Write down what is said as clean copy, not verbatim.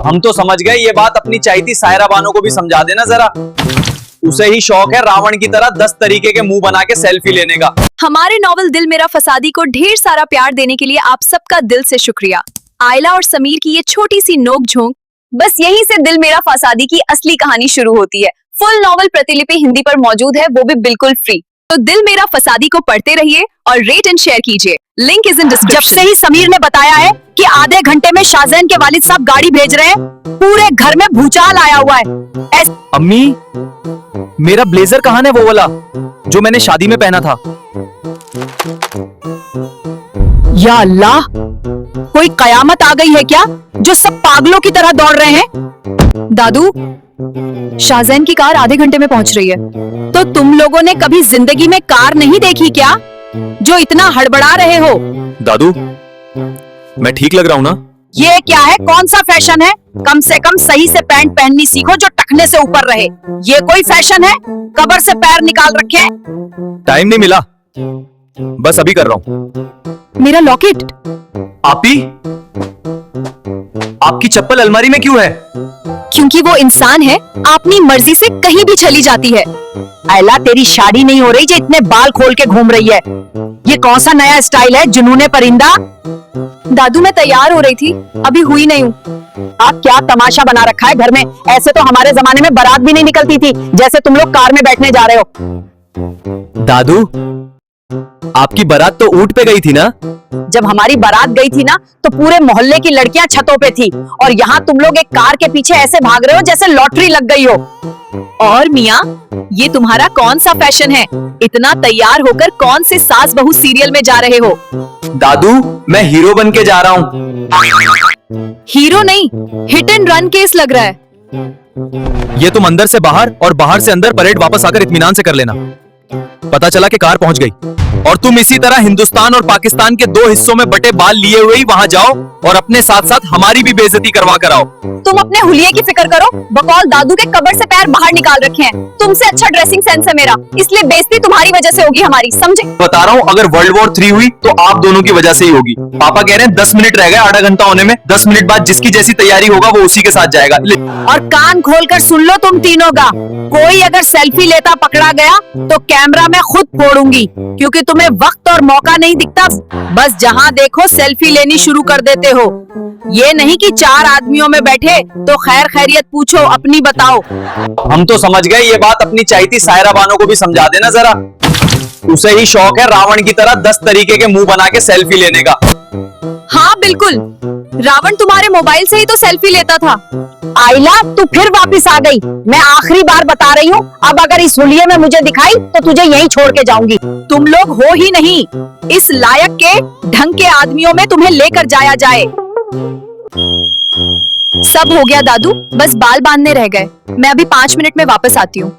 हम तो समझ गए ये बात, अपनी चाहती सायरा बानो को भी समझा देना जरा। उसे ही शौक है रावण की तरह 10 तरीके के मुंह बना के सेल्फी लेने का। हमारे नॉवल दिल मेरा फसादी को ढेर सारा प्यार देने के लिए आप सबका दिल से शुक्रिया। आयला और समीर की ये छोटी सी नोक-झोंक, बस यहीं से दिल मेरा फसादी की असली कहानी शुरू होती है। फुल नॉवल प्रतिलिपि हिंदी पर मौजूद है, वो भी बिल्कुल फ्री। तो दिल मेरा फसादी को पढ़ते रहिए और रेट एंड शेयर कीजिए। Link is in description. जब से ही समीर ने बताया है कि आधे घंटे में शाहजैन के वालिद साहब गाड़ी भेज रहे हैं, पूरे घर में भूचाल आया हुआ है। अम्मी, मेरा ब्लेजर कहाँ है, वो वाला जो मैंने शादी में पहना था? या अल्लाह, कोई कयामत आ गई है क्या जो सब पागलों की तरह दौड़ रहे हैं? दादू, शाहजैन की कार आधे घंटे में पहुंच रही है। तो तुम लोगों ने कभी जिंदगी में कार नहीं देखी क्या, जो इतना हड़बड़ा रहे हो? दादू, मैं ठीक लग रहा हूँ ना? ये क्या है, कौन सा फैशन है? कम से कम सही से पैंट पहननी सीखो जो टखने से ऊपर रहे। ये कोई फैशन है? कबर से पैर निकाल रखे हैं। टाइम नहीं मिला, बस अभी कर रहा हूँ। मेरा लॉकेट। आपी, आपकी चप्पल अलमारी में क्यों है? क्योंकि वो इंसान है, अपनी मर्जी से कहीं भी चली जाती है। आयला, तेरी शादी नहीं हो रही जो इतने बाल खोल के घूम रही है। ये कौन सा नया स्टाइल है, जुनूने परिंदा? दादू, मैं तैयार हो रही थी, अभी हुई नहीं हूँ। आप क्या तमाशा बना रखा है घर में? ऐसे तो हमारे जमाने में बारात भी नहीं निकलती थी जैसे तुम लोग कार में बैठने जा रहे हो। दादू, आपकी बारात तो ऊंट पे गई थी ना? जब हमारी बारात गई थी ना, तो पूरे मोहल्ले की लड़कियां छतों पे थी, और यहाँ तुम लोग एक कार के पीछे ऐसे भाग रहे हो जैसे लॉटरी लग गई हो। और मियाँ, ये तुम्हारा कौन सा फैशन है? इतना तैयार होकर कौन से सास बहू सीरियल में जा रहे हो? दादू, मैं हीरो बन के जा रहा हूँ। हीरो नहीं, हिट एंड रन केस लग रहा है। ये तुम अंदर से बाहर और बाहर से अंदर परेड वापस आकर इत्मीनान से कर लेना। पता चला कि कार पहुंच गई, और तुम इसी तरह हिंदुस्तान और पाकिस्तान के 2 हिस्सों में बटे बाल लिए हुए ही वहां जाओ और अपने साथ साथ हमारी भी बेइज्जती करवा कर आओ। तुम अपने हुलिये की फिक्र करो, बकौल दादू के कब्र से पैर बाहर निकाल रखे हैं। तुमसे अच्छा ड्रेसिंग सेंस है मेरा, इसलिए बेइज्जती तुम्हारी वजह से होगी हमारी, समझे? बता रहा हूँ, अगर वर्ल्ड वॉर 3 हुई तो आप दोनों की वजह से ही होगी। पापा कह रहे हैं 10 मिनट रह गए आधा घंटा होने में, 10 मिनट बाद जिसकी जैसी तैयारी होगा वो उसी के साथ जाएगा। और कान खोलकर सुन लो तुम तीनों का, कोई अगर सेल्फी लेता पकड़ा गया तो कैमरा में खुद फोड़ूंगी, क्योंकि तुम्हें वक्त और मौका नहीं दिखता। बस जहाँ देखो सेल्फी लेनी शुरू कर देते हो। ये नहीं कि 4 आदमियों में बैठे तो खैर खैरियत पूछो, अपनी बताओ। हम तो समझ गए ये बात, अपनी चाहती सायरा बानो को भी समझा देना जरा। उसे ही शौक है रावण की तरह 10 तरीके के मुंह बना के सेल्फी लेने का। हाँ बिल्कुल, रावण तुम्हारे मोबाइल से ही तो सेल्फी लेता था। आइला, तू फिर वापिस आ गई। मैं आखिरी बार बता रही हूँ, अब अगर इस हुलिये में मुझे दिखाई तो तुझे यहीं छोड़ के जाऊंगी। तुम लोग हो ही नहीं इस लायक के ढंग के आदमियों में तुम्हें लेकर जाया जाए। सब हो गया दादू, बस बाल बांधने रह गए। मैं अभी 5 मिनट में वापस आती हूँ।